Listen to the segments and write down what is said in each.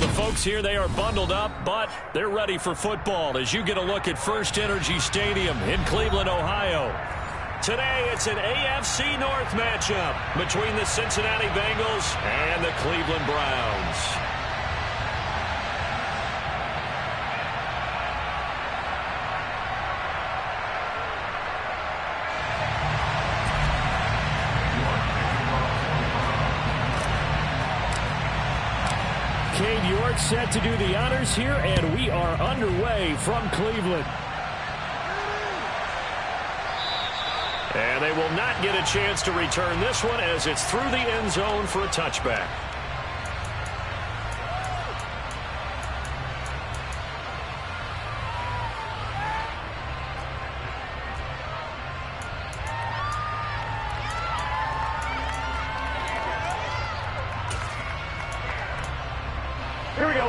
The folks here, they are bundled up, but they're ready for football as you get a look at First Energy Stadium in Cleveland, Ohio. Today, it's an AFC North matchup between the Cincinnati Bengals and the Cleveland Browns. Cade York set to do the honors here, and we are underway from Cleveland. And they will not get a chance to return this one as it's through the end zone for a touchback. Here we go.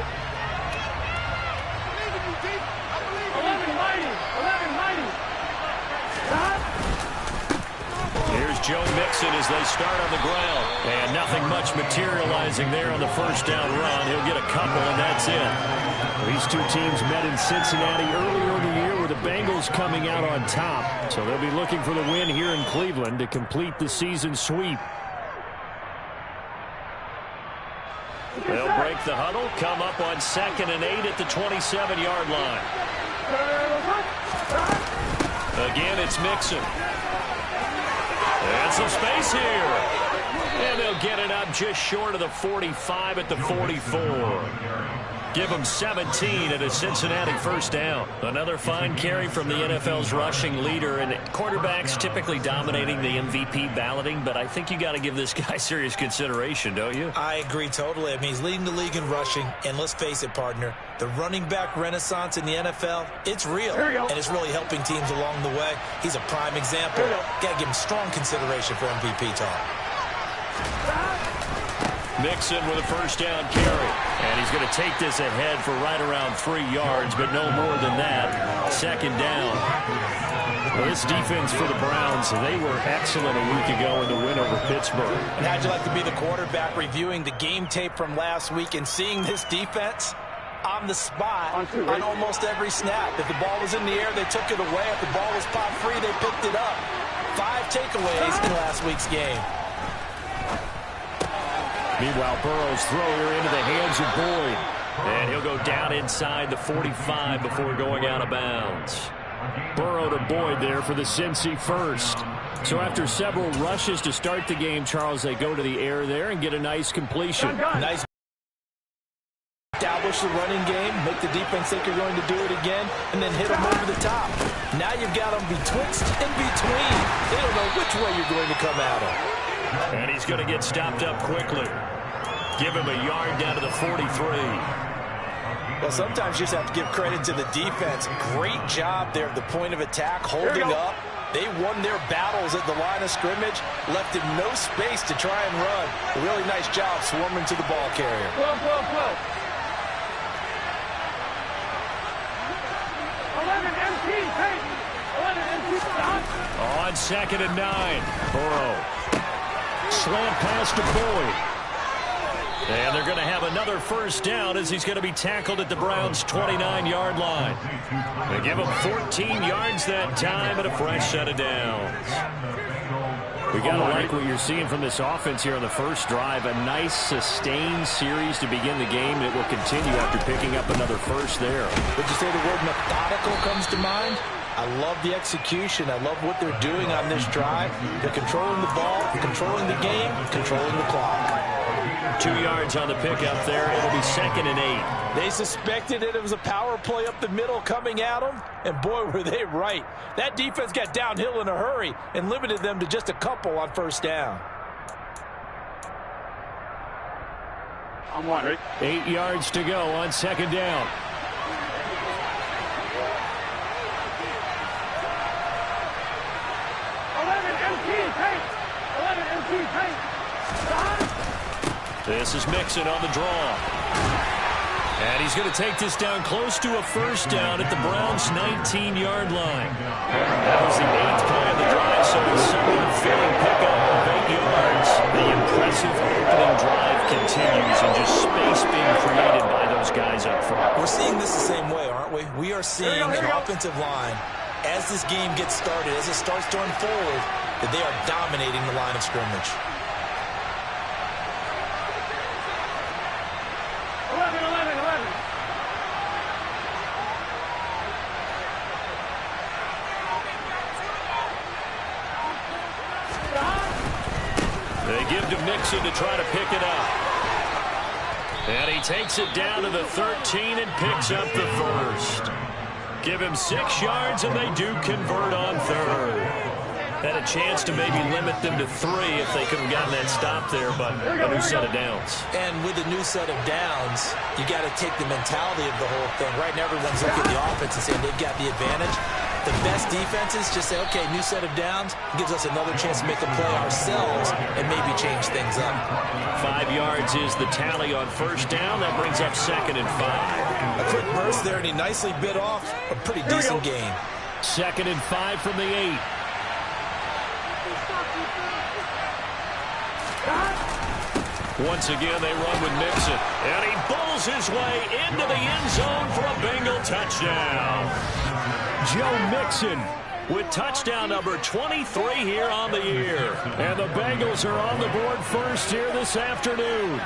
Here's Joe Mixon as they start on the ground. And nothing much materializing there on the first down run. He'll get a couple, and that's it. These two teams met in Cincinnati earlier in the year with the Bengals coming out on top. So they'll be looking for the win here in Cleveland to complete the season sweep. They'll break the huddle, come up on 2nd and 8 at the 27-yard line. Again, it's Mixon. And some space here. And they'll get it up just short of the 45 at the 44. Give them 17 at a Cincinnati first down. Another fine carry from the NFL's rushing leader, and quarterbacks typically dominating the MVP balloting, but I think you got to give this guy serious consideration, don't you? I agree totally. I mean, he's leading the league in rushing, and let's face it, partner, the running back renaissance in the NFL, it's real, and it's really helping teams along the way. He's a prime example. Got to give him strong consideration for MVP talk. Mixon with a first down carry. And he's going to take this ahead for right around 3 yards, but no more than that. Second down. Well, this defense for the Browns, they were excellent a week ago in the win over Pittsburgh. And how'd you like to be the quarterback reviewing the game tape from last week and seeing this defense on the spot on almost every snap? If the ball was in the air, they took it away. If the ball was pop free, they picked it up. 5 takeaways in last week's game. Meanwhile, Burrow's throw here into the hands of Boyd. And he'll go down inside the 45 before going out of bounds. Burrow to Boyd there for the Cincy first. So after several rushes to start the game, Charles, they go to the air there and get a nice completion. Nice. Establish the running game, make the defense think you're going to do it again, and then hit them over the top. Now you've got them betwixt and between. They don't know which way you're going to come at them. And he's going to get stopped up quickly. Give him a yard down to the 43. Well, sometimes you just have to give credit to the defense. Great job there at the point of attack, holding up. They won their battles at the line of scrimmage, left him no space to try and run. A really nice job swarming to the ball carrier. 11 MT, hey! 11 MT, on 2nd and 9. Burrow. Slant pass to Boyd. And they're going to have another first down as he's going to be tackled at the Browns' 29-yard line. They give him 14 yards that time and a fresh set of downs. We got to like what you're seeing from this offense here on the first drive. A nice sustained series to begin the game, and it will continue after picking up another first there. Would you say the word methodical comes to mind? I love the execution. I love what they're doing on this drive. They're controlling the ball, controlling the game, controlling the clock. 2 yards on the pickup there. It'll be 2nd and 8. They suspected it was a power play up the middle coming at them, and boy, were they right. That defense got downhill in a hurry and limited them to just a couple on first down. I'm wondering. 8 yards to go on 2nd down. This is Mixon on the draw. And he's going to take this down close to a first down at the Browns' 19-yard line. That was the 8th play of the drive, so a similar filling pickup of 8 yards. The impressive opening drive continues, and just space being created by we are seeing an offensive line, as this game gets started, as it starts to unfold, that they are dominating the line of scrimmage. 11, 11, 11. They give to Mixon to try to pick it up. And he takes it down to the 13 and picks up the first. Give him 6 yards, and they do convert on third. Had a chance to maybe limit them to 3 if they could have gotten that stop there, but a new set of downs. And with a new set of downs, you got to take the mentality of the whole thing. Right now, everyone's looking at the offense and saying they've got the advantage. The best defenses just say, okay, new set of downs, gives us another chance to make a play ourselves and maybe change things up. 5 yards is the tally on first down. That brings up 2nd and 5. A quick burst there, and he nicely bit off a pretty decent gain. 2nd and 5 from the 8. Once again, they run with Mixon. And he bulls his way into the end zone for a Bengal touchdown. Joe Mixon with touchdown number 23 here on the year. And the Bengals are on the board first here this afternoon.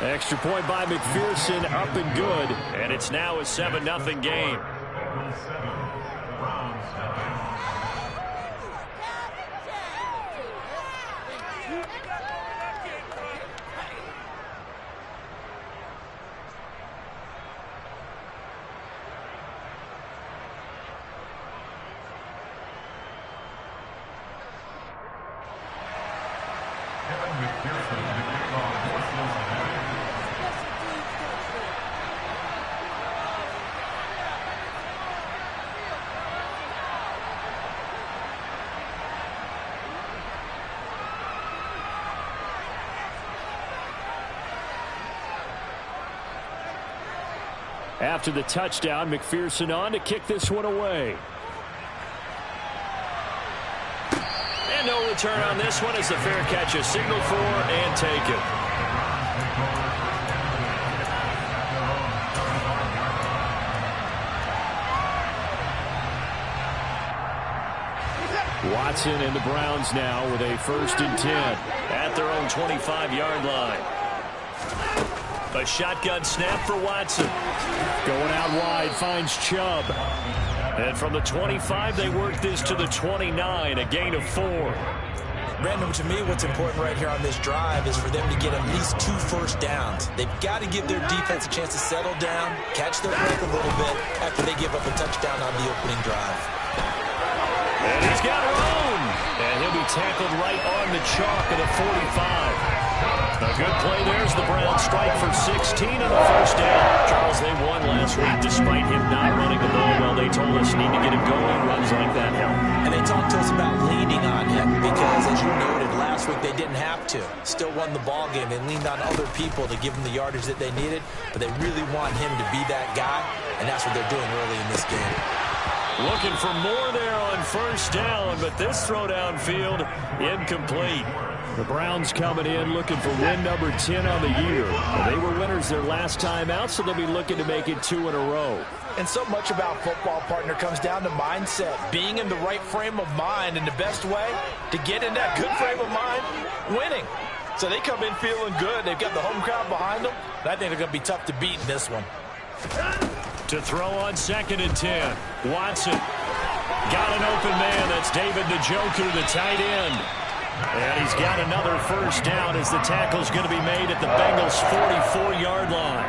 Extra point by McPherson, up and good. And it's now a 7-0 game. After the touchdown, McPherson on to kick this one away. And no return on this one as the fair catch is signaled for and taken. Watson and the Browns now with a 1st and 10 at their own 25-yard line. A shotgun snap for Watson. Going out wide, finds Chubb. And from the 25, they work this to the 29, a gain of 4. Brandon, to me, what's important right here on this drive is for them to get at least 2 first downs. They've got to give their defense a chance to settle down, catch their breath a little bit after they give up a touchdown on the opening drive. And he's got room. And he'll be tackled right on the chalk of the 45. A good play there as the Browns strike for 16 on the first down. Charles, they won last week despite him not running the ball well. They told us need to get him going. Runs like that help. And they talked to us about leaning on him because, as you noted, last week they didn't have to. Still won the ball game. They leaned on other people to give them the yardage that they needed, but they really want him to be that guy, and that's what they're doing early in this game. Looking for more there on first down, but this throw downfield incomplete. The Browns coming in looking for win number 10 on the year. They were winners their last time out, so they'll be looking to make it 2 in a row. And so much about football, partner, comes down to mindset. Being in the right frame of mind, and the best way to get in that good frame of mind, winning. So they come in feeling good. They've got the home crowd behind them. And I think they're going to be tough to beat in this one. To throw on 2nd and 10. Watson got an open man. That's David Njoku, the tight end. And he's got another first down as the tackle's going to be made at the Bengals' 44-yard line.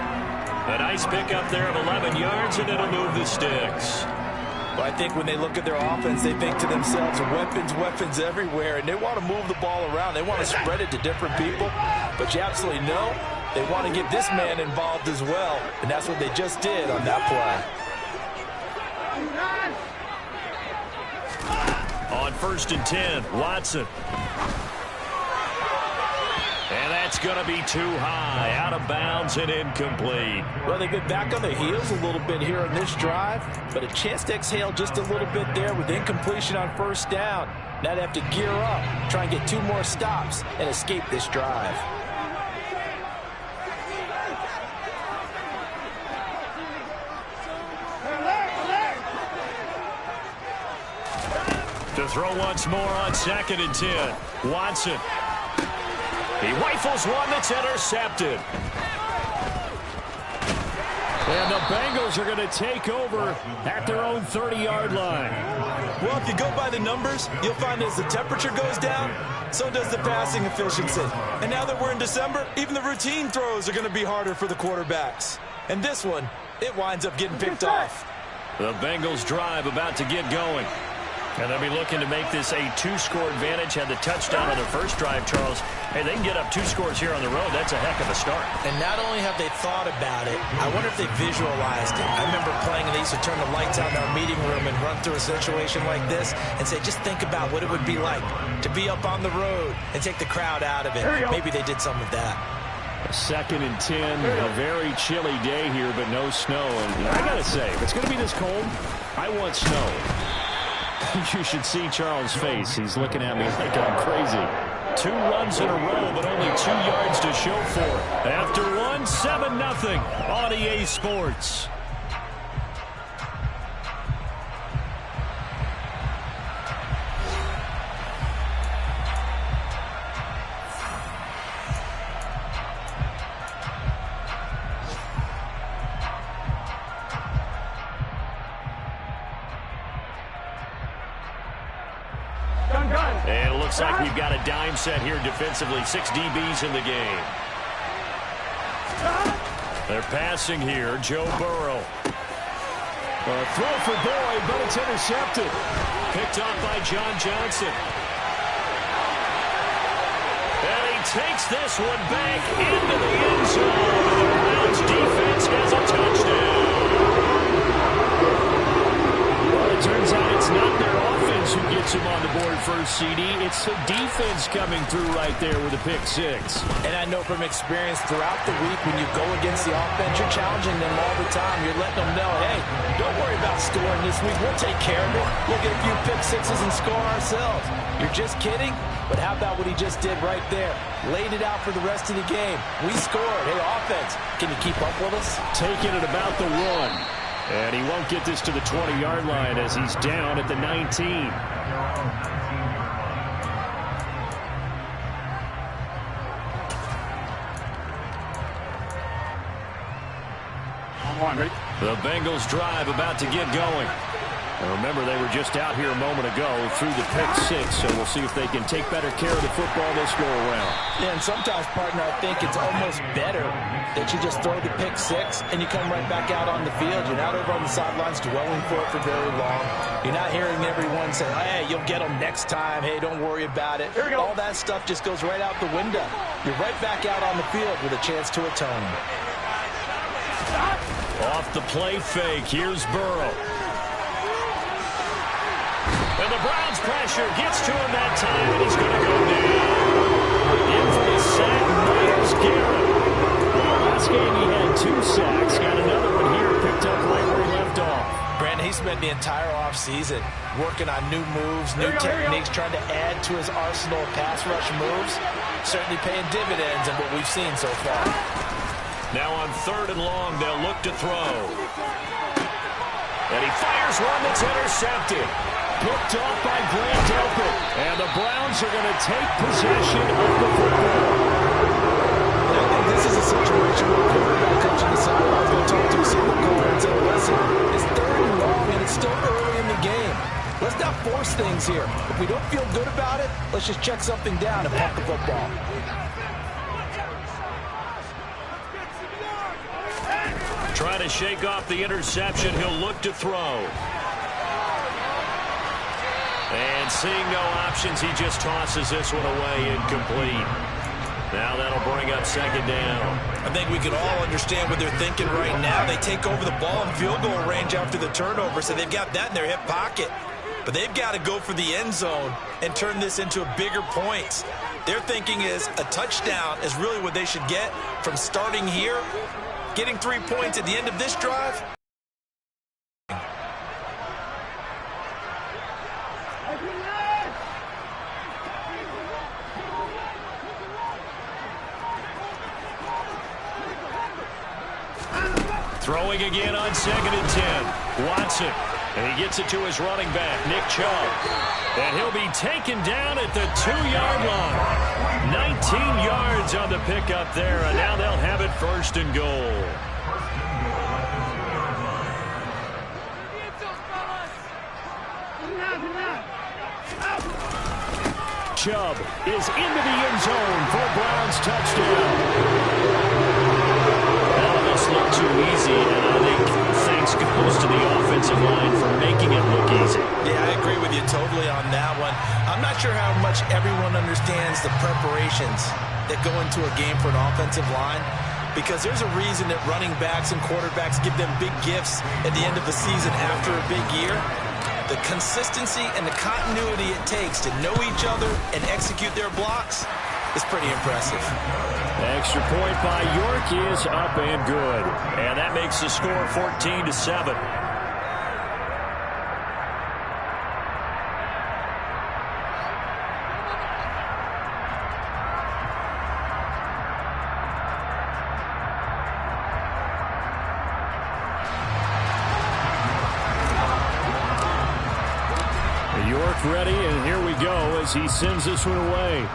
A nice pickup there of 11 yards, and it'll move the sticks. Well, I think when they look at their offense, they think to themselves, weapons everywhere, and they want to move the ball around. They want to spread it to different people, but you absolutely know they want to get this man involved as well, and that's what they just did on that play. On 1st and 10, Watson. And that's going to be too high, out of bounds and incomplete. Well, they've been back on their heels a little bit here on this drive, but a chance to exhale just a little bit there with incompletion on first down. Now they have to gear up, try and get 2 more stops and escape this drive. To throw once more on 2nd and 10. Watson. He rifles one that's intercepted. And the Bengals are going to take over at their own 30-yard line. Well, if you go by the numbers, you'll find as the temperature goes down, so does the passing efficiency. And now that we're in December, even the routine throws are going to be harder for the quarterbacks. And this one, it winds up getting picked off. The Bengals drive about to get going. And they'll be looking to make this a 2-score advantage. Had the touchdown on their first drive, Charles. Hey, they can get up 2 scores here on the road. That's a heck of a start. And not only have they thought about it, I wonder if they visualized it. I remember playing, and they used to turn the lights out in our meeting room and run through a situation like this and say, just think about what it would be like to be up on the road and take the crowd out of it. Maybe they did some of that. 2nd and 10, a very chilly day here, but no snow. And I got to say, if it's going to be this cold, I want snow. You should see Charles' face. He's looking at me like I'm crazy. 2 runs in a row, but only 2 yards to show for it. After one, 7-0 on EA Sports. And it looks like we've got a dime set here defensively. 6 DBs in the game. They're passing here. Joe Burrow. A throw for Boyd, but it's intercepted. Picked off by John Johnson. And he takes this one back into the end zone. The Browns defense has a touchdown. Well, it turns out it's not their offense who gets him on the board first, CD. It's the defense coming through right there with a pick 6. And I know from experience throughout the week when you go against the offense, you're challenging them all the time. You're letting them know, hey, don't worry about scoring this week. We'll take care of it. We'll get a few pick 6s and score ourselves. You're just kidding? But how about what he just did right there? Laid it out for the rest of the game. We scored. Hey, offense, can you keep up with us? Taking it about the 1. And he won't get this to the 20-yard line as he's down at the 19. The Bengals drive about to get going. And remember, they were just out here a moment ago through the pick 6, so we'll see if they can take better care of the football this go-around. Yeah, and sometimes, partner, I think it's almost better that you just throw the pick 6 and you come right back out on the field. You're not over on the sidelines dwelling for it for very long. You're not hearing everyone say, hey, you'll get them next time. Hey, don't worry about it. All that stuff just goes right out the window. You're right back out on the field with a chance to atone. Off the play fake, here's Burrow. And the Browns pressure gets to him that time, and he's going to go down. In for the sack, Myles Garrett. Last game he had 2 sacks. Got another one here, picked up right where he left off. Brandon, he spent the entire offseason working on new moves, new techniques, trying to add to his arsenal of pass rush moves. Certainly paying dividends in what we've seen so far. Now on 3rd and long, they'll look to throw. And he fires one that's intercepted. Picked off by Grant Delpit. And the Browns are going to take possession of the football. And I think this is a situation where the quarterback coach on the sideline is going to talk to his corner and say, listen, it's 3rd and long and it's still early in the game. Let's not force things here. If we don't feel good about it, let's just check something down and pump the football. Trying to shake off the interception. He'll look to throw. And seeing no options, he just tosses this one away, incomplete. Now that'll bring up 2nd down. I think we can all understand what they're thinking right now. They take over the ball in field goal range after the turnover, so they've got that in their hip pocket. But they've got to go for the end zone and turn this into a bigger points. Their thinking is a touchdown is really what they should get from starting here. Getting 3 points at the end of this drive. Throwing again on 2nd and 10. Watson. And he gets it to his running back, Nick Chubb. And he'll be taken down at the 2-yard line. 19 yards on the pickup there, and now they'll have it first and goal. Chubb is into the end zone for a Browns touchdown. That almost looked too easy, and I think thanks goes to the offensive line for making it look easy. Yeah, I agree with you totally on that one. I'm not sure how much everyone understands the preparations that go into a game for an offensive line, because there's a reason that running backs and quarterbacks give them big gifts at the end of the season after a big year. The consistency and the continuity it takes to know each other and execute their blocks is pretty impressive. Extra point by York is up and good. And that makes the score 14-7. York ready, and here we go as he sends this one away.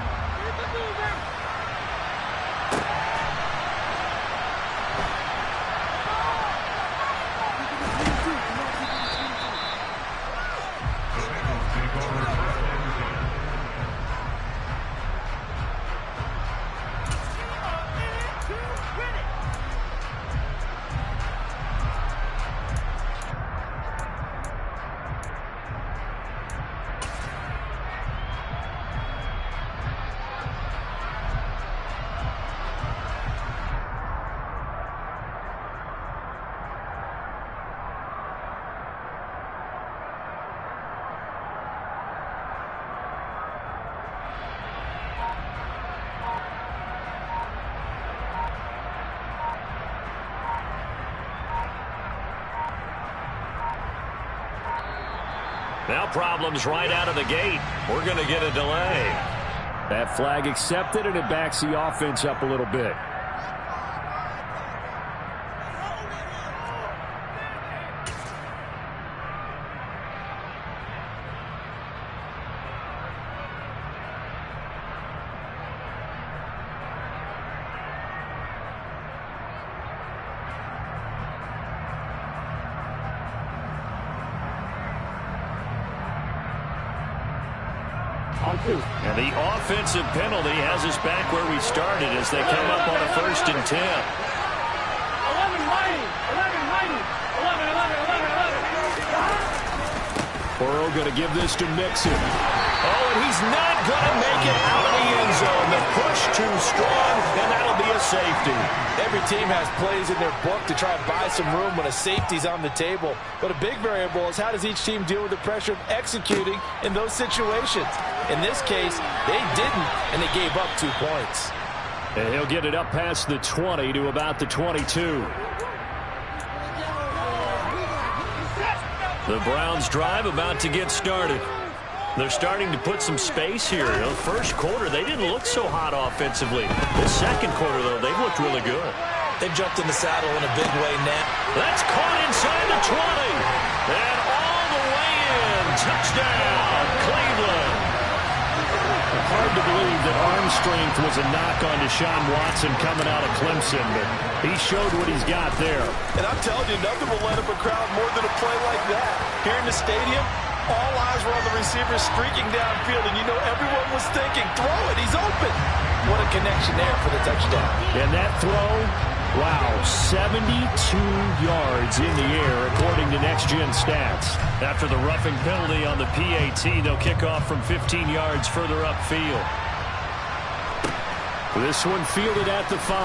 Now problems right out of the gate. We're going to get a delay. That flag accepted, and it backs the offense up a little bit. And the offensive penalty has us back where we started as they come up on a 1st and 10. 11 mighty. 11 mighty. 11. Burrow going to give this to Mixon. Oh, and he's not going to make it out of the end zone. The push too strong, and that'll be a safety. Every team has plays in their book to try and buy some room when a safety's on the table. But a big variable is how does each team deal with the pressure of executing in those situations. In this case, they didn't, and they gave up 2 points. And he'll get it up past the 20 to about the 22. The Browns drive about to get started. They're starting to put some space here. The first quarter, they didn't look so hot offensively. The second quarter, though, they've looked really good. They've jumped in the saddle in a big way now. That's caught inside the 20. And all the way in. Touchdown, Cleveland. Hard to believe that arm strength was a knock on Deshaun Watson coming out of Clemson, but he showed what he's got there. And I'm telling you, nothing will light up a crowd more than a play like that. Here in the stadium, all eyes were on the receiver streaking downfield, and you know everyone was thinking, throw it, he's open. What a connection there for the touchdown. And that throw, wow, 72 yards in the air, according to Next Gen Stats. After the roughing penalty on the PAT, they'll kick off from 15 yards further upfield. This one fielded at the 5.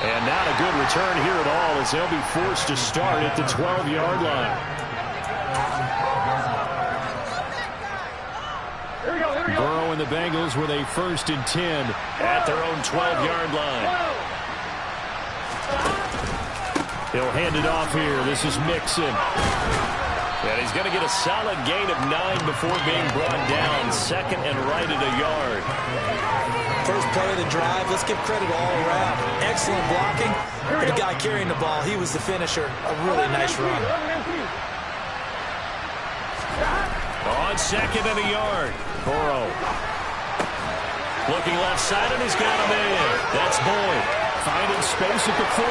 And not a good return here at all as they'll be forced to start at the 12-yard line. Burrow and the Bengals with a 1st and 10 at their own 12-yard line. He'll hand it off here. This is Mixon. And he's going to get a solid gain of 9 before being brought down. 2nd and right at a yard. First play of the drive. Let's give credit all around. Excellent blocking. The guy carrying the ball, he was the finisher. A really nice run. on 2nd and a yard. Burrow. Looking left side, and he's got him in. That's Boyd. Finding space at the 40.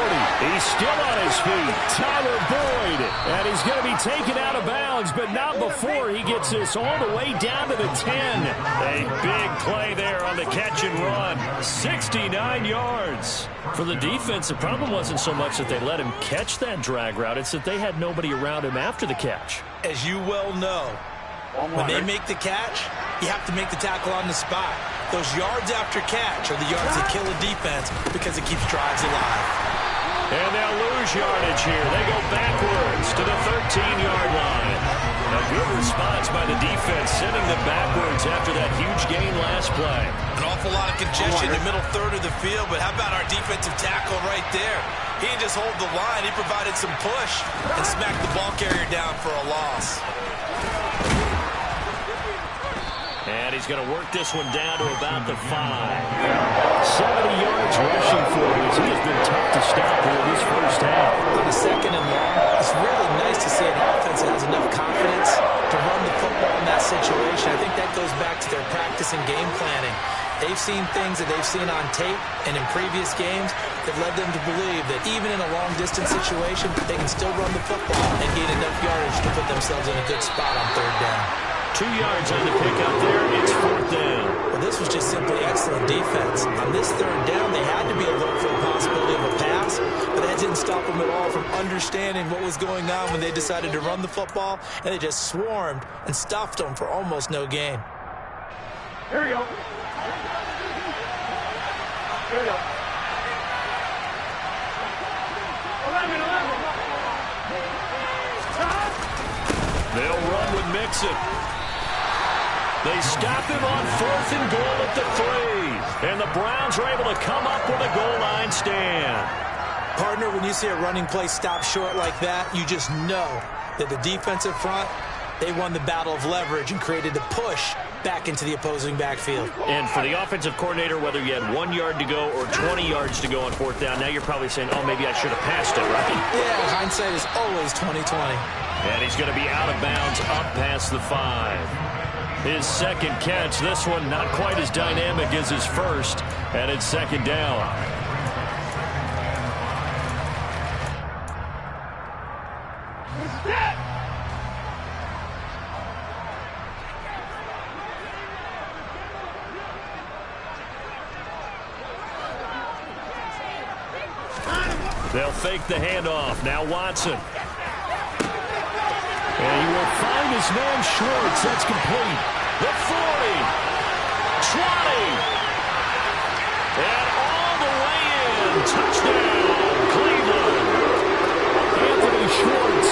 He's still on his feet. Tyler Boyd. And he's going to be taken out of bounds, but not before he gets this all the way down to the 10. A big play there on the catch and run. 69 yards. For the defense, the problem wasn't so much that they let him catch that drag route. It's that they had nobody around him after the catch. As you well know, when they make the catch, you have to make the tackle on the spot. Those yards after catch are the yards that kill a defense because it keeps drives alive. And they'll lose yardage here. They go backwards to the 13-yard line. A good response by the defense, sending them backwards after that huge gain last play. An awful lot of congestion in the middle third of the field, but how about our defensive tackle right there? He didn't just hold the line. He provided some push and smacked the ball carrier down for a loss. And he's going to work this one down to about the 5. 70 yards rushing for him as he has been tough to stop here in this first half. On a 2nd and long, it's really nice to see an offense that has enough confidence to run the football in that situation. I think that goes back to their practice and game planning. They've seen things that they've seen on tape and in previous games that led them to believe that even in a long-distance situation, they can still run the football and gain enough yardage to put themselves in a good spot on 3rd down. 2 yards on the pickup there. It's 4th down. Well, this was just simply excellent defense. On this 3rd down, they had to be alert for the possibility of a pass, but that didn't stop them at all from understanding what was going on when they decided to run the football, and they just swarmed and stuffed them for almost no gain. Here we go. Here we go. 11. They'll run with Mixon. They stop him on 4th and goal at the 3. And the Browns are able to come up with a goal line stand. Partner, when you see a running play stop short like that, you just know that the defensive front, they won the battle of leverage and created a push back into the opposing backfield. And for the offensive coordinator, whether you had 1 yard to go or 20 yards to go on 4th down, now you're probably saying, oh, maybe I should have passed it, right? Yeah, hindsight is always 20/20. And he's going to be out of bounds up past the 5. His 2nd catch, this one not quite as dynamic as his first, and it's 2nd down. They'll fake the handoff. Now Watson. And he will find his man Schwartz. That's complete. The 40. 20. And all the way in. Touchdown, Cleveland. Anthony Schwartz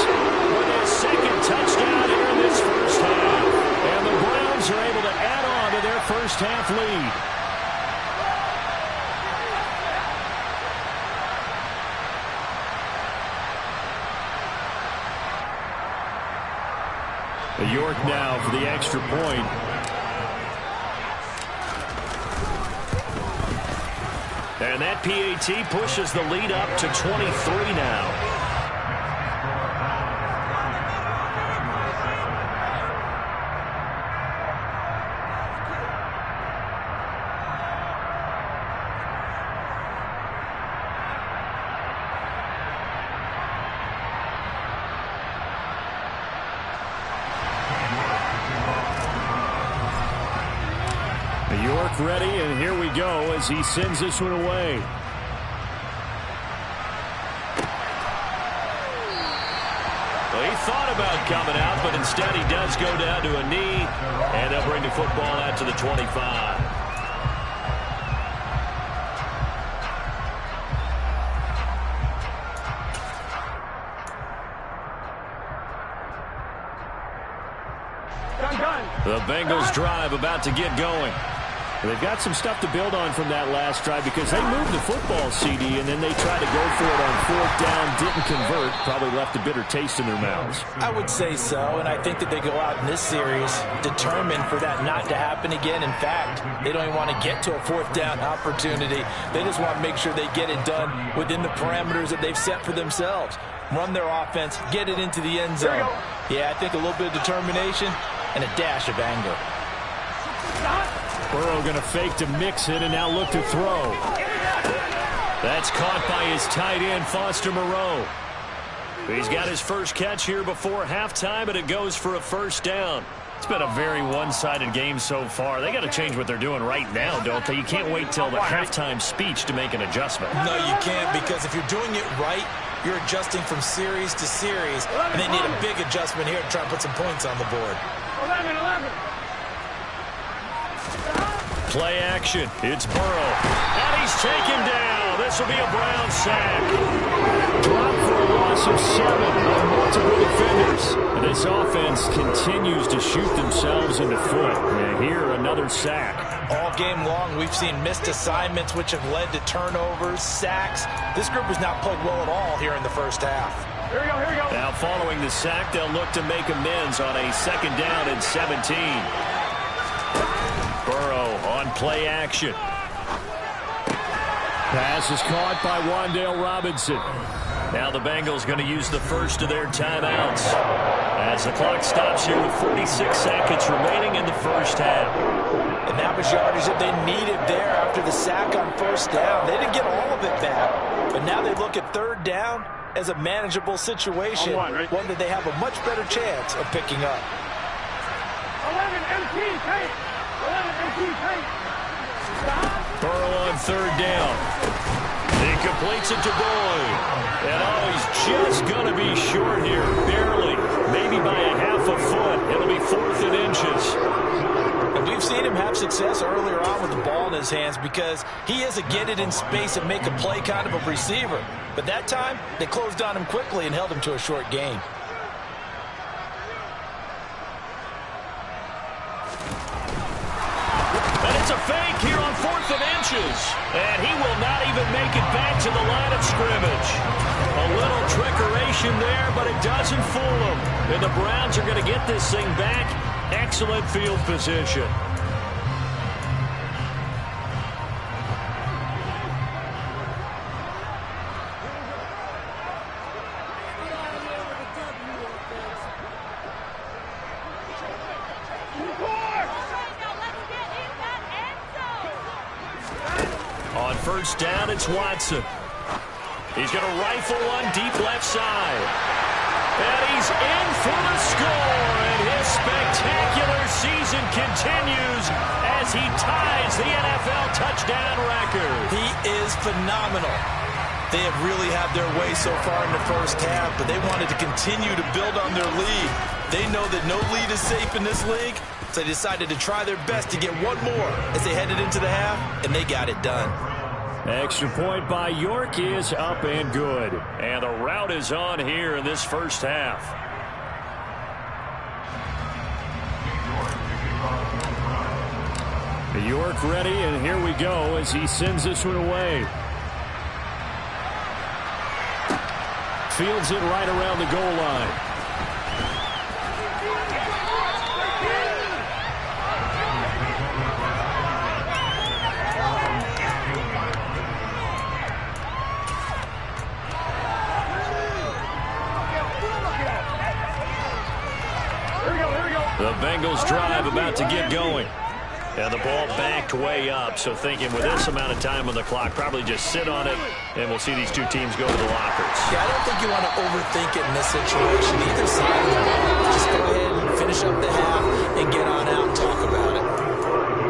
with his 2nd touchdown here in this first half. And the Browns are able to add on to their first half lead. York now for the extra point. And that PAT pushes the lead up to 23 now. York ready, and here we go as he sends this one away. Well, he thought about coming out, but instead he does go down to a knee, and they'll bring the football out to the 25. The Bengals drive about to get going. They've got some stuff to build on from that last drive because they moved the football, CD, and then they tried to go for it on 4th down, didn't convert, probably left a bitter taste in their mouths. I would say so, and I think that they go out in this series determined for that not to happen again. In fact, they don't even want to get to a 4th down opportunity. They just want to make sure they get it done within the parameters that they've set for themselves. Run their offense, get it into the end zone. Yeah, I think a little bit of determination and a dash of anger. Burrow going to fake to mix it and now look to throw. That's caught by his tight end, Foster Moreau. He's got his first catch here before halftime, and it goes for a first down. It's been a very one-sided game so far. They got to change what they're doing right now, don't they? You can't wait till the halftime speech to make an adjustment. No, you can't, because if you're doing it right, you're adjusting from series to series, and they need a big adjustment here to try and put some points on the board. 11. Play action. It's Burrow. And he's taken down. This will be a Brown sack. Drop for a loss of 7 on multiple defenders. And this offense continues to shoot themselves in the foot. And here, another sack. All game long, we've seen missed assignments, which have led to turnovers, sacks. This group has not played well at all here in the first half. Here we go. Now, following the sack, they'll look to make amends on a 2nd down and 17. Burrow on play action. Pass is caught by Wan'Dale Robinson. Now the Bengals going to use the first of their timeouts as the clock stops here with 46 seconds remaining in the first half. And that was yardage that they needed there after the sack on first down. They didn't get all of it back, but now they look at 3rd down as a manageable situation, one that they have a much better chance of picking up. 11 MT, take. 11 MT, take. Burrow on 3rd down. He completes it to Boyd. And he's just going to be short here, barely. Maybe by a half a foot. It'll be 4th and inches. And we've seen him have success earlier on with the ball in his hands because he is a get it in space and make a play kind of a receiver. But that time, they closed on him quickly and held him to a short gain. And it's a fake here on 4th and inches. And he will not even make it back to the line of scrimmage. A little trickeration there, but it doesn't fool him. And the Browns are going to get this thing back. Excellent field position. On 1st down, it's Watson. He's going to rifle one deep left side. And he's in for the score. And his spectacular season continues as he ties the NFL touchdown record. He is phenomenal. They have really had their way so far in the first half, but they wanted to continue to build on their lead. They know that no lead is safe in this league, so they decided to try their best to get one more as they headed into the half, and they got it done. Extra point by York is up and good. And the route is on here in this first half. York ready, and here we go as he sends this one away. Fields it right around the goal line. The Bengals drive about to get going. And the ball backed way up, so thinking with this amount of time on the clock, probably just sit on it, and we'll see these two teams go to the lockers. Yeah, I don't think you want to overthink it in this situation. Either side, just go ahead and finish up the half and get on out and talk about it.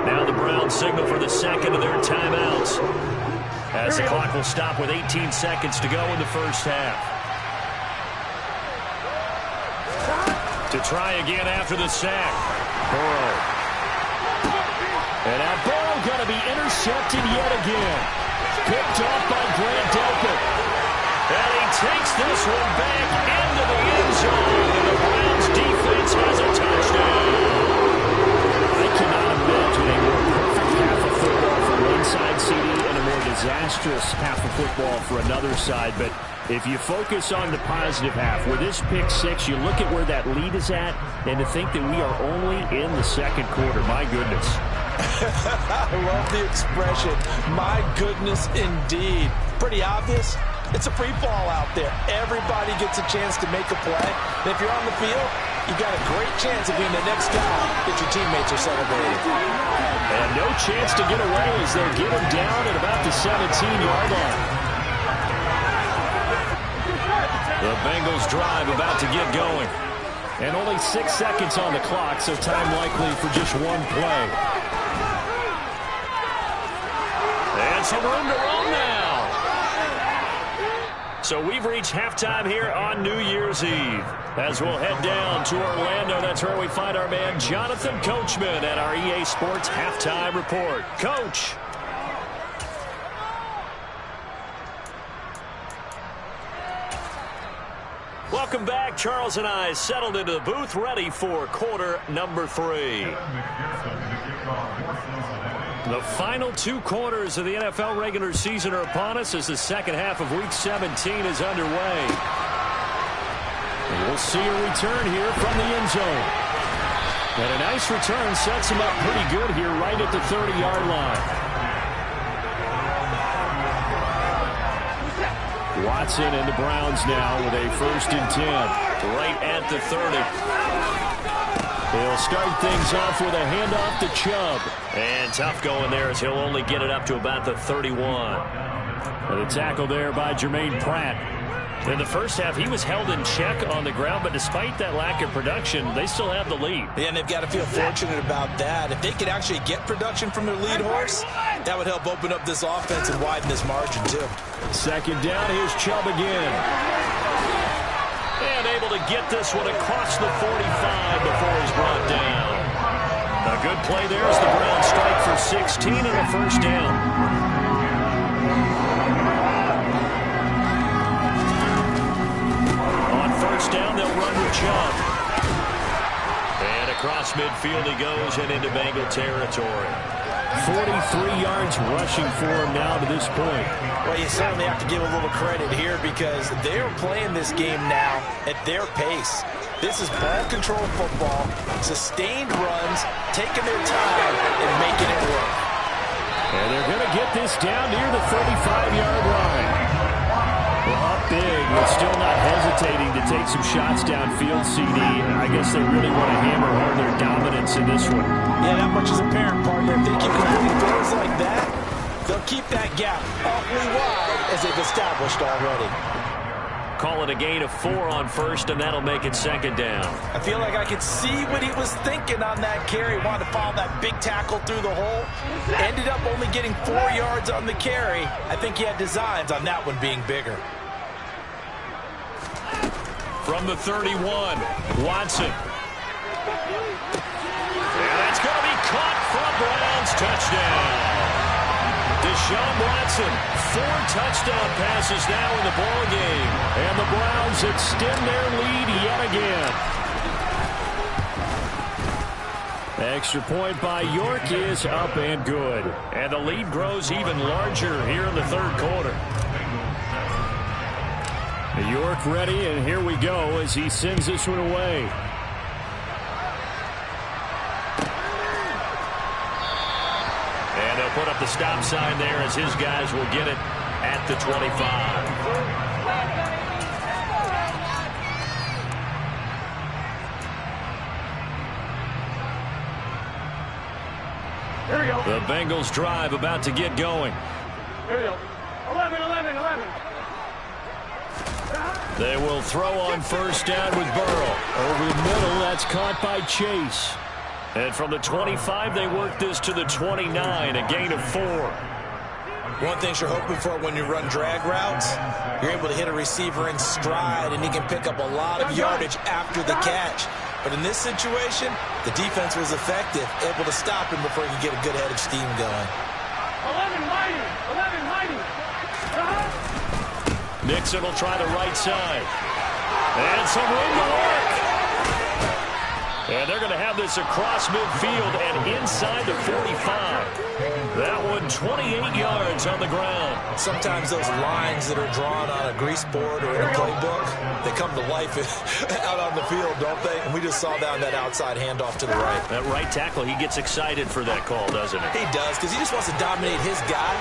Now the Browns signal for the 2nd of their timeouts, as the clock will stop with 18 seconds to go in the first half. To try again after the sack. Burrow. And now Burrow going to be intercepted yet again. Picked off by Grant Delpit. And he takes this one back into the end zone. And the Browns defense has a touchdown. I cannot imagine a more perfect half of football for one side, CD, and a more disastrous half of football for another side. But if you focus on the positive half, with this pick 6, you look at where that lead is at, and to think that we are only in the 2nd quarter. My goodness. I love the expression. My goodness, indeed. Pretty obvious. It's a free fall out there. Everybody gets a chance to make a play. And if you're on the field, you got a great chance of being the next guy that your teammates are celebrating. And no chance to get away as they get him down at about the 17-yard line. The Bengals drive about to get going. And only 6 seconds on the clock, so time likely for just one play. And some room to roam now. So we've reached halftime here on New Year's Eve. As we'll head down to Orlando, that's where we find our man Jonathan Coachman at our EA Sports Halftime Report. Coach. Welcome back. Charles and I settled into the booth, ready for quarter number 3. The final 2 quarters of the NFL regular season are upon us as the second half of Week 17 is underway. And we'll see a return here from the end zone. And a nice return sets him up pretty good here right at the 30-yard line. Watson and the Browns now with a 1st and 10 right at the 30. They'll start things off with a handoff to Chubb. And tough going there as he'll only get it up to about the 31. And a tackle there by Jermaine Pratt. In the first half, he was held in check on the ground, but despite that lack of production, they still have the lead. Yeah, and they've got to feel fortunate about that. If they could actually get production from their lead horse, that would help open up this offense and widen this margin, too. 2nd down, here's Chubb again. And able to get this one across the 45 before he's brought down. A good play there as the Browns strike for 16 and a 1st down. Down, they'll run with Chubb. And across midfield he goes and into Bengal territory. 43 yards rushing for him now to this point. Well, you certainly have to give a little credit here because they're playing this game now at their pace. This is ball control football, sustained runs, taking their time and making it work. And they're going to get this down near the 35-yard line. Well, up big, but still not hesitating to take some shots downfield, CD. I guess they really want to hammer home their dominance in this one. Yeah, that much is apparent, partner. If they keep completing throws like that, they'll keep that gap awfully wide as they've established already. Call it a gain of 4 on 1st, and that'll make it 2nd down. I feel like I could see what he was thinking on that carry. Wanted to follow that big tackle through the hole. Ended up only getting 4 yards on the carry. I think he had designs on that one being bigger. From the 31, Watson. And that's going to be caught for a Browns touchdown. Deshaun Watson, 4 touchdown passes now in the ball game. And the Browns extend their lead yet again. Extra point by York is up and good. And the lead grows even larger here in the 3rd quarter. York ready, and here we go as he sends this one away. And they'll put up the stop sign there as his guys will get it at the 25. Here we go. The Bengals drive about to get going. Here we go. 11. They will throw on 1st down with Burrow. Over the middle, that's caught by Chase. And from the 25, they work this to the 29, a gain of 4. One thing you're hoping for when you run drag routes, you're able to hit a receiver in stride, and he can pick up a lot of yardage after the catch. But in this situation, the defense was effective, able to stop him before he could get a good head of steam going. 11 mighty. Nixon will try the right side. And some room to work. And they're going to have this across midfield and inside the 45. That one 28 yards on the ground. Sometimes those lines that are drawn on a grease board or in a playbook, they come to life out on the field, don't they? And we just saw down that outside handoff to the right. That right tackle, he gets excited for that call, doesn't he? He does, because he just wants to dominate his guy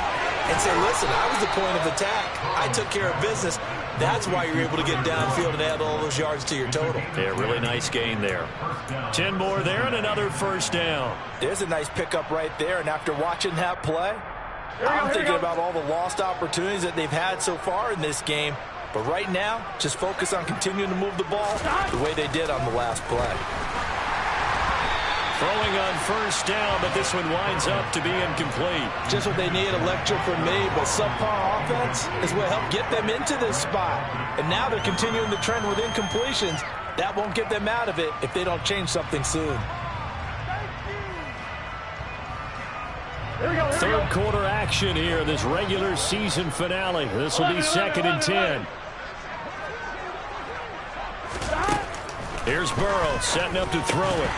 and say, listen, I was the point of attack. I took care of business. That's why you're able to get downfield and add all those yards to your total. Yeah, really nice gain there. 10 more there and another first down. There's a nice pickup right there, and after watching that play, I'm thinking about all the lost opportunities that they've had so far in this game. But right now, just focus on continuing to move the ball the way they did on the last play. Throwing on first down, but this one winds up to be incomplete. Just what they need, a lecture from me, but subpar offense is what helped get them into this spot. And now they're continuing the trend with incompletions. That won't get them out of it if they don't change something soon. Third quarter action here, this regular season finale. This will be 2nd and 10. Here's Burrow setting up to throw it.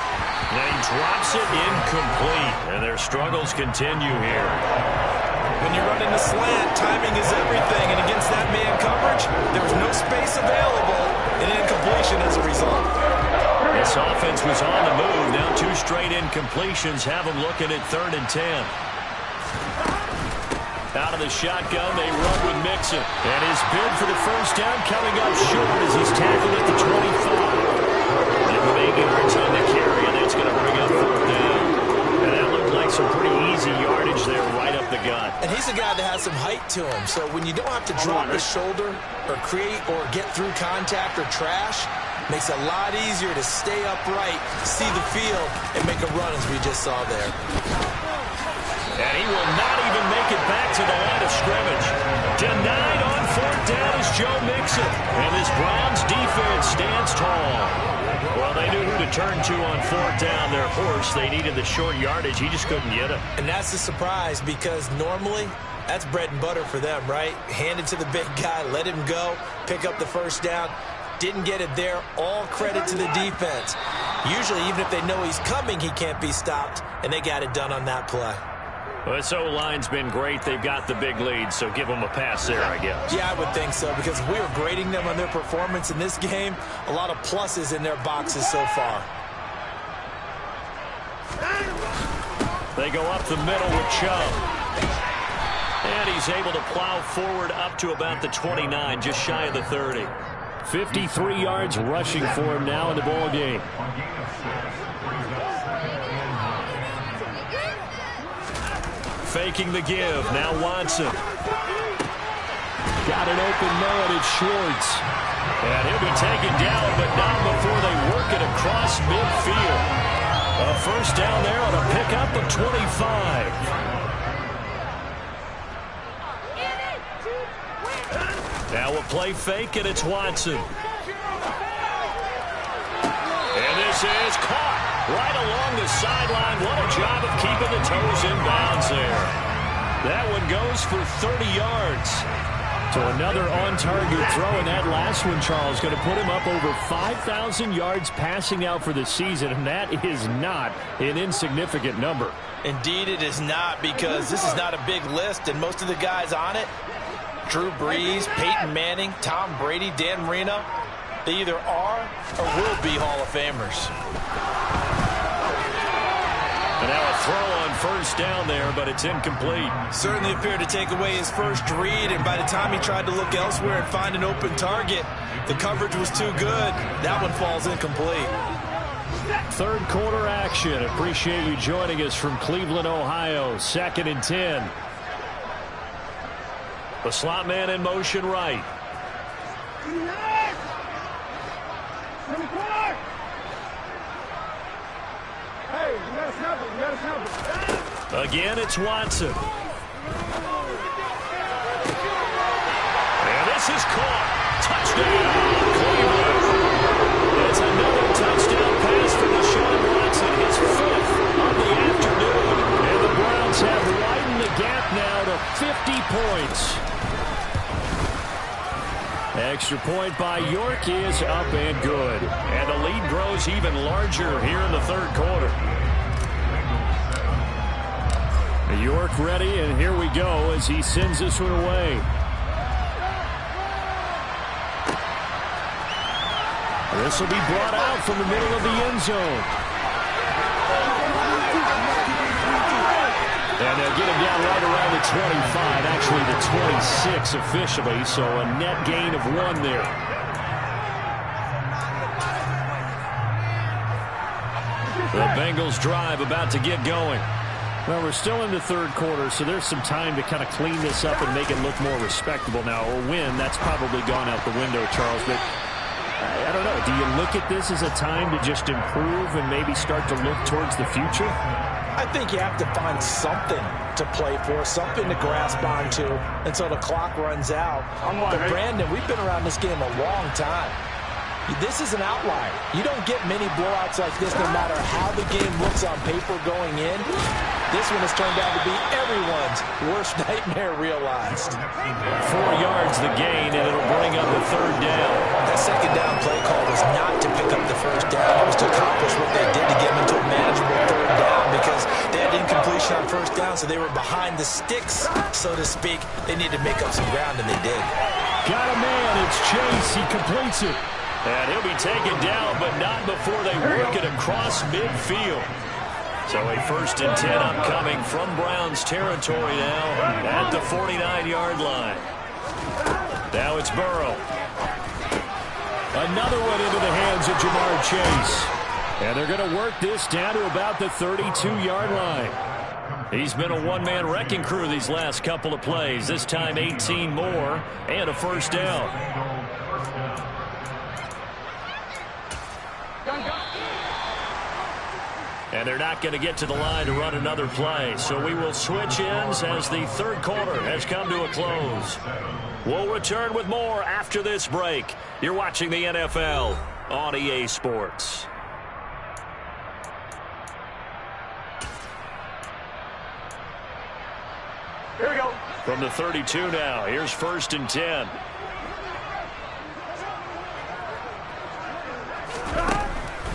And he drops it incomplete. And their struggles continue here. When you're running the slant, timing is everything. And against that man coverage, there was no space available. And incompletion as a result. This offense was on the move. Now 2 straight incompletions have them looking at 3rd and 10. Out of the shotgun, they run with Mixon. And his bid for the first down coming up short as he's tackled at the 25. And 8 yards on the carry, and that's going to bring up 4th down. And that looked like some pretty easy yardage there right up the gut. And he's a guy that has some height to him. So when you don't have to drop the shoulder or create or get through contact or trash, makes it a lot easier to stay upright, see the field, and make a run as we just saw there. And he will not even make it back to the line of scrimmage. Denied on 4th down is Joe Mixon. And this Browns defense stands tall. Well, they knew who to turn to on 4th down. Their horse, they needed the short yardage. He just couldn't get it. And that's a surprise because normally that's bread and butter for them, right? Hand it to the big guy, let him go, pick up the first down. Didn't get it there. All credit to the defense. Usually, even if they know he's coming, he can't be stopped. And they got it done on that play. Well, this O-line's been great. They've got the big lead, so give them a pass there, I guess. Yeah, I would think so, because if we were grading them on their performance in this game, a lot of pluses in their boxes so far. They go up the middle with Chubb. And he's able to plow forward up to about the 29, just shy of the 30. 53 yards rushing for him now in the ball game. Faking the give. Now Watson. Got an open man. It's Schwartz. And he'll be taken down, but not before they work it across midfield. A first down there on a pickup of 25. Now a play fake, and it's Watson. And this is caught right along the sideline. What a job of keeping the toes in bounds there. That one goes for 30 yards. So another on-target throw, and that last one, Charles, going to put him up over 5,000 yards passing out for the season, and that is not an insignificant number. Indeed it is not, because this is not a big list, and most of the guys on it, Drew Brees, Peyton Manning, Tom Brady, Dan Marino, they either are or will be Hall of Famers. And now a throw on first down there, but it's incomplete. Certainly appeared to take away his first read, and by the time he tried to look elsewhere and find an open target, the coverage was too good. That one falls incomplete. Third quarter action. Appreciate you joining us from Cleveland, Ohio. 2nd and 10. The slot man in motion right. Again, it's Watson. And this is caught. Touchdown, Cleveland. It's another touchdown pass for Deshaun Watson, his 5th of the afternoon. And the Browns have widened the gap now to 50 points. Extra point by York is up and good. And the lead grows even larger here in the third quarter. York ready, and here we go as he sends this one away. This will be brought out from the middle of the end zone. And they'll get him down right around the 25, actually the 26 officially, so a net gain of 1 there. The Bengals drive about to get going. Well, we're still in the third quarter, so there's some time to kind of clean this up and make it look more respectable now. A win, that's probably gone out the window, Charles, but I don't know. Do you look at this as a time to just improve and maybe start to look towards the future? I think you have to find something to play for, something to grasp onto until the clock runs out. But, Brandon, we've been around this game a long time. This is an outlier. You don't get many blowouts like this no matter how the game looks on paper going in. This one has turned out to be everyone's worst nightmare realized. 4 yards the gain, and it'll bring up a third down. That second down play call was not to pick up the first down. It was to accomplish what they did to get them into a manageable third down because they had incompletion on first down, so they were behind the sticks, so to speak. They needed to make up some ground, and they did. Got a man. It's Chase. He completes it. And he'll be taken down, but not before they work it across midfield. So a 1st and 10 upcoming from Browns territory now at the 49-yard line. Now it's Burrow. Another one into the hands of Jamar Chase. And they're going to work this down to about the 32-yard line. He's been a one-man wrecking crew these last couple of plays. This time 18 more and a first down. And they're not going to get to the line to run another play. So we will switch ends as the third quarter has come to a close. We'll return with more after this break. You're watching the NFL on EA Sports. Here we go. From the 32 now, here's 1st and 10.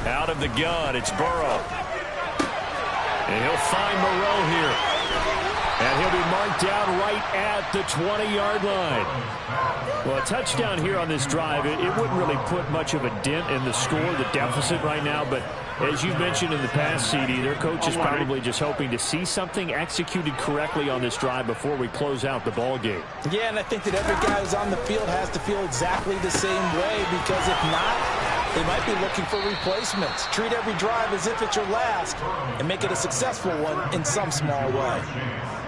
Out of the gun, it's Burrow. And he'll find Moreau here. And he'll be marked down right at the 20-yard line. Well, a touchdown here on this drive, it wouldn't really put much of a dent in the score, the deficit right now. But as you mentioned in the past, CD, their coach is probably just hoping to see something executed correctly on this drive before we close out the ball game. Yeah, and I think that every guy who's on the field has to feel exactly the same way, because if not, they might be looking for replacements. Treat every drive as if it's your last and make it a successful one in some small way.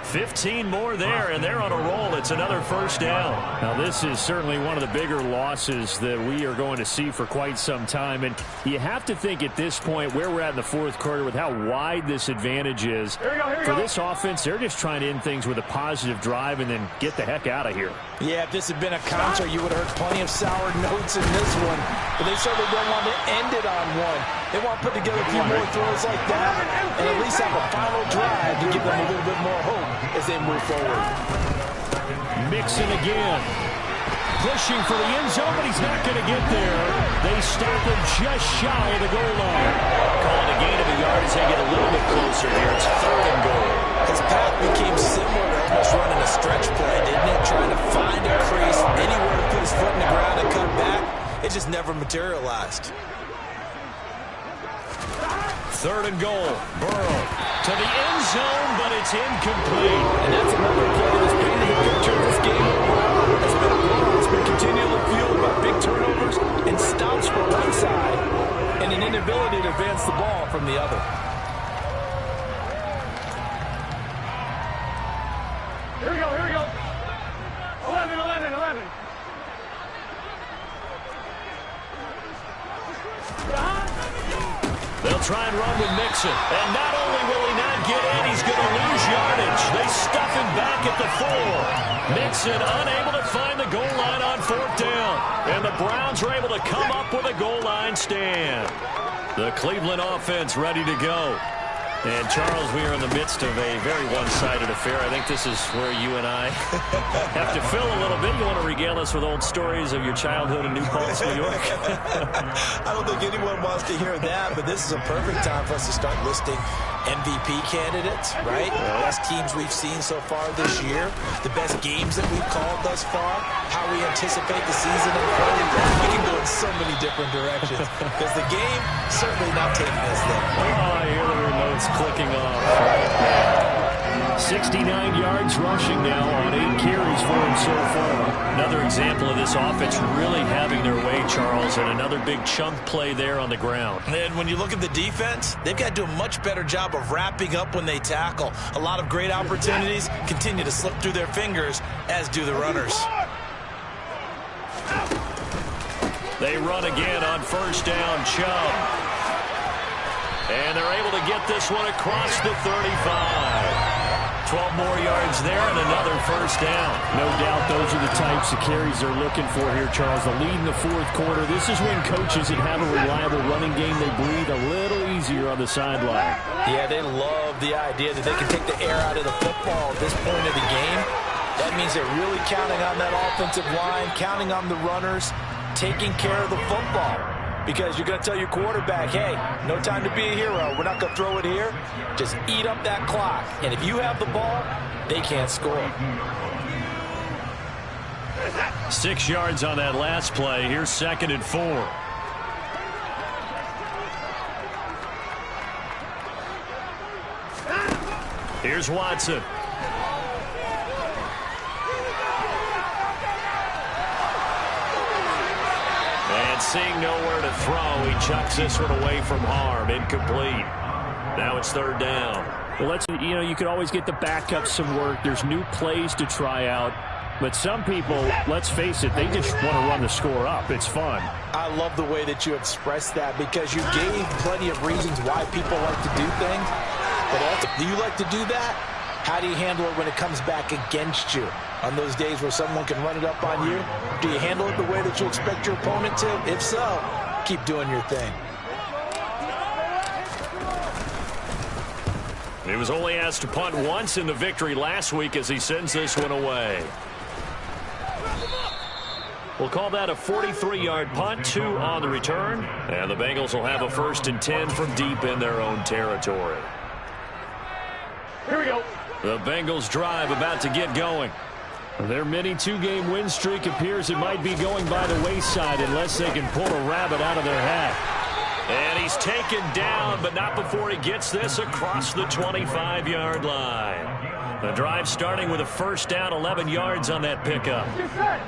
15 more there, and they're on a roll. It's another first down. Now, this is certainly one of the bigger losses that we are going to see for quite some time. And you have to think at this point where we're at in the fourth quarter with how wide this advantage is. For this offense, they're just trying to end things with a positive drive and then get the heck out of here. Yeah, if this had been a concert, you would have heard plenty of sour notes in this one. But they certainly don't want to end it on one. They want to put together a few more throws like that and at least have a final drive to give them a little bit more hope as they move forward. Mixon again. Pushing for the end zone, but he's not going to get there. They stop him just shy of the goal line. Calling a gain of a yard as they get a little bit closer here. It's 3rd and goal. His path became similar to almost running a stretch play, didn't it? Trying to find a crease, anywhere to put his foot in the ground and cut back. It just never materialized. 3rd and goal. Burrow to the end zone, but it's incomplete. And that's another play that's painted the picture of this game overall. It's been a blowout. It's been continually fueled by big turnovers and stops for one side and an inability to advance the ball from the other. Here we go, here we go. 11, 11, 11. They'll try and run with Mixon. And not only will he not get in, he's going to lose yardage. They stuff him back at the 4. Mixon unable to find the goal line on 4th down. And the Browns are able to come up with a goal line stand. The Cleveland offense ready to go. And, Charles, we are in the midst of a very one-sided affair. I think this is where you and I have to fill a little bit. You want to regale us with old stories of your childhood in New Paltz, New York? I don't think anyone wants to hear that, but this is a perfect time for us to start listing MVP candidates, right? The best teams we've seen so far this year, the best games that we've called thus far, how we anticipate the season unfolding. We can go in so many different directions because the game certainly not taking us there. Oh, I hear the remotes clicking off right now. 69 yards rushing now on 8 carries for him so far. Another example of this offense really having their way, Charles, and another big chunk play there on the ground. And when you look at the defense, they've got to do a much better job of wrapping up when they tackle. A lot of great opportunities continue to slip through their fingers, as do the runners. They run again on first down, Chubb. And they're able to get this one across the 35. 12 more yards there and another first down. No doubt those are the types of carries they're looking for here, Charles. The lead in the fourth quarter. This is when coaches that have a reliable running game, they breathe a little easier on the sideline. Yeah, they love the idea that they can take the air out of the football at this point of the game. That means they're really counting on that offensive line, counting on the runners, taking care of the football. Because you're going to tell your quarterback, hey, no time to be a hero. We're not going to throw it here. Just eat up that clock. And if you have the ball, they can't score. 6 yards on that last play. Here's 2nd and 4. Here's Watson. And seeing nowhere to throw, he chucks this one away from harm. Incomplete. Now it's 3rd down. Well, you could always get the backup some work. There's new plays to try out. But some people, let's face it, they just want to run the score up. It's fun. I love the way that you expressed that because you gave plenty of reasons why people like to do things. But also, do you like to do that? How do you handle it when it comes back against you? On those days where someone can run it up on you, do you handle it the way that you expect your opponent to? If so, keep doing your thing. He was only asked to punt once in the victory last week as he sends this one away. We'll call that a 43-yard punt, 2 on the return. And the Bengals will have a 1st and 10 from deep in their own territory. Here we go. The Bengals drive about to get going. Their mini 2-game win streak appears it might be going by the wayside unless they can pull a rabbit out of their hat. And he's taken down, but not before he gets this across the 25-yard line. The drive starting with a 1st down, 11 yards on that pickup. Get set.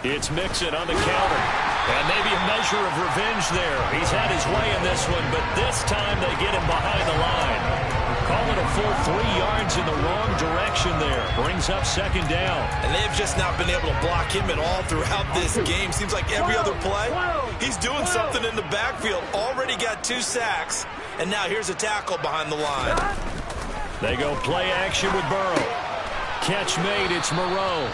It's Mixon on the counter. And maybe a measure of revenge there. He's had his way in this one, but this time they get him behind the line. Call it a full 3 yards in the wrong direction there. Brings up 2nd down. And they've just not been able to block him at all throughout this game. Seems like every other play, he's doing something in the backfield. Already got 2 sacks, and now here's a tackle behind the line. They go play action with Burrow. Catch made, it's Moreau.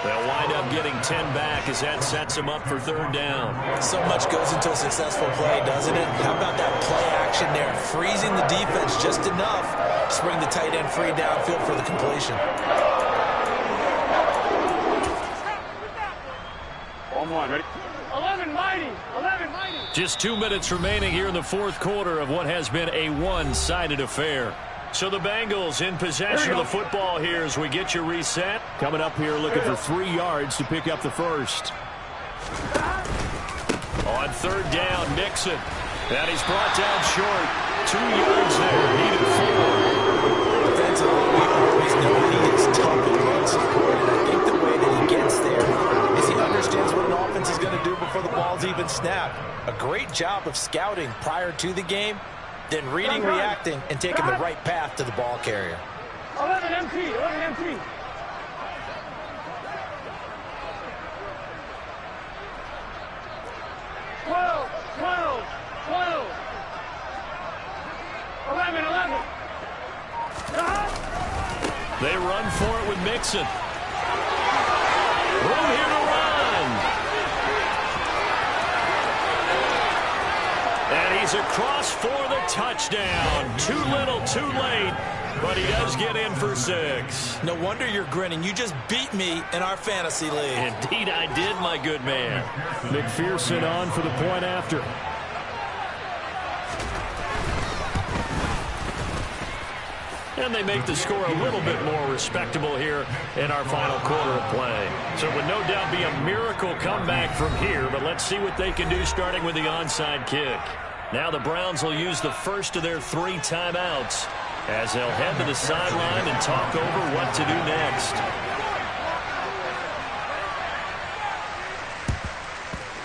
They'll wind up getting 10 back as that sets them up for 3rd down. So much goes into a successful play, doesn't it? How about that play action there? Freezing the defense just enough to bring the tight end free downfield for the completion. On 1, ready? 11 mighty. Just 2 minutes remaining here in the 4th quarter of what has been a one-sided affair. So the Bengals in possession of the football here as we get you reset. Coming up here looking for 3 yards to pick up the 1st. On 3rd down, Mixon. And he's brought down short. 2 yards there. Needed 4. Defensively, we always know he is tough in run support. And I think the way that he gets there is he understands what an offense is going to do before the ball's even snapped. A great job of scouting prior to the game. Then reading, reacting, and taking the right path to the ball carrier. 11 MT. 12. 11. They run for it with Mixon. Room here to run. And he's across for the touchdown. Too little, too late. But he does get in for 6. No wonder you're grinning. You just beat me in our fantasy league. Indeed I did, my good man. McPherson on for the point after. And they make the score a little bit more respectable here in our final quarter of play. So it would no doubt be a miracle comeback from here, but let's see what they can do starting with the onside kick. Now the Browns will use the first of their 3 timeouts as they'll head to the sideline and talk over what to do next.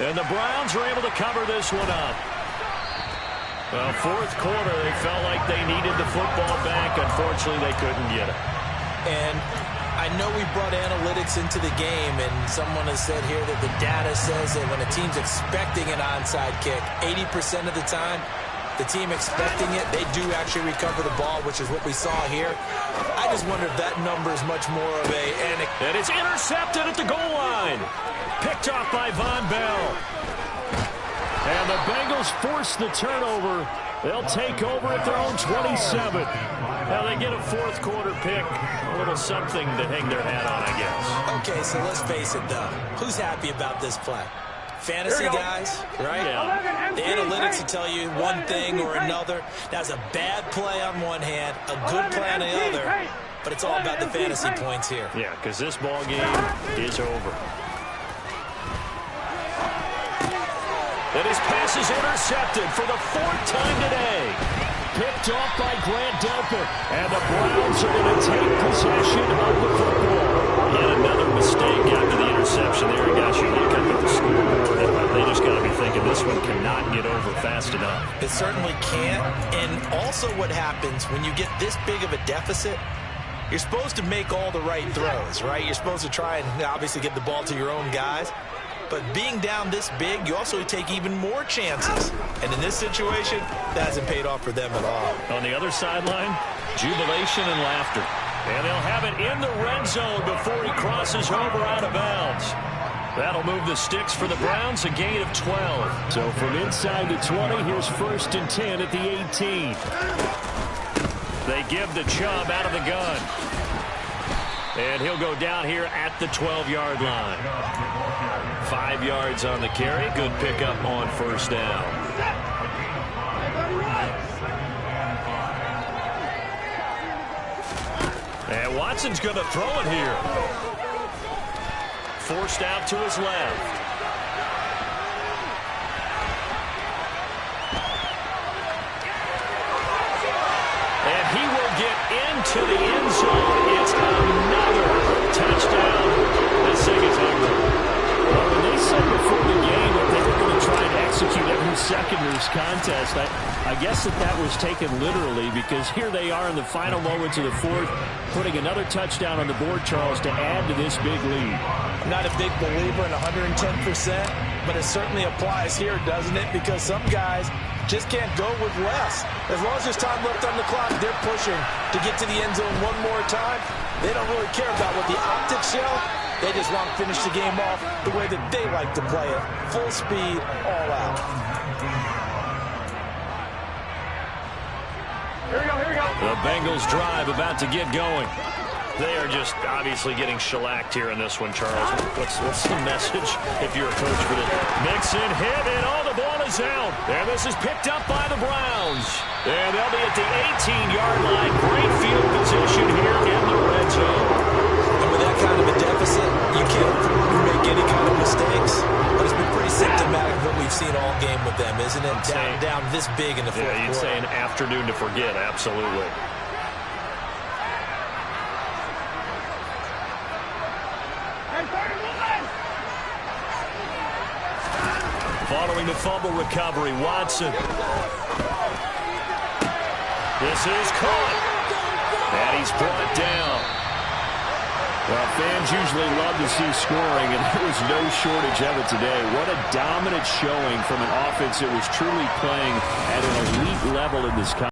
And the Browns are able to cover this one up. Well, fourth quarter, they felt like they needed the football back. Unfortunately, they couldn't get it. And I know we brought analytics into the game, and someone has said here that the data says that when a team's expecting an onside kick, 80% of the time, the team expecting it, they do actually recover the ball, which is what we saw here. I just wonder if that number is much more of a... And it's intercepted at the goal line. Picked off by Von Bell. And the Bengals force the turnover. They'll take over at their own 27. Now they get a fourth quarter pick. A little something to hang their hat on, I guess. Okay, so let's face it, though. Who's happy about this play? Fantasy guys, right? Yeah. The analytics will tell you one thing or another. That's a bad play on one hand, a good play on the other. But it's all about the fantasy points here. Yeah, because this ball game is over. And his pass is intercepted for the 4th time today. Picked off by Grant Delpit. And the Browns are going to take possession of the football. Yet another mistake after the interception there. Guys, you look up at the scoreboard, and they just got to be thinking this one cannot get over fast enough. It certainly can't. And also what happens when you get this big of a deficit, you're supposed to make all the right throws, right? You're supposed to try and obviously get the ball to your own guys. But being down this big, you also take even more chances. And in this situation, that hasn't paid off for them at all. On the other sideline, jubilation and laughter. And they'll have it in the red zone before he crosses over out of bounds. That'll move the sticks for the Browns, a gain of 12. So from inside the 20, here's 1st and 10 at the 18. They give the Chubb out of the gun. And he'll go down here at the 12-yard line. 5 yards on the carry. Good pickup on 1st down. And Watson's going to throw it here. Forced out to his left. And he will get into the end zone. It's another touchdown. This thing is ugly. Well, when they said before the game that they were going to try and execute every second of this contest, I guess that was taken literally, because here they are in the final moments of the 4th, putting another touchdown on the board, Charles, to add to this big lead. I'm not a big believer in 110%, but it certainly applies here, doesn't it? Because some guys just can't go with less. As long as there's time left on the clock, they're pushing to get to the end zone one more time. They don't really care about what the optics show. They just want to finish the game off the way that they like to play it. Full speed, all out. Here we go, here we go. The Bengals drive about to get going. They are just obviously getting shellacked here in this one, Charles. What's the message if you're a coach for this? Mixon hit, and the ball is out. And this is picked up by the Browns. And they'll be at the 18-yard line. Great field position here in the red zone. And with that kind of a deficit, you can't afford to make any kind of mistakes. But it's been pretty symptomatic of what we've seen all game with them, isn't it? Down this big in the fourth quarter. Yeah, you'd say an afternoon to forget, absolutely. Following the fumble recovery, Watson. This is caught. And he's brought down. Well, fans usually love to see scoring, and there was no shortage of it today. What a dominant showing from an offense that was truly playing at an elite level in this competition.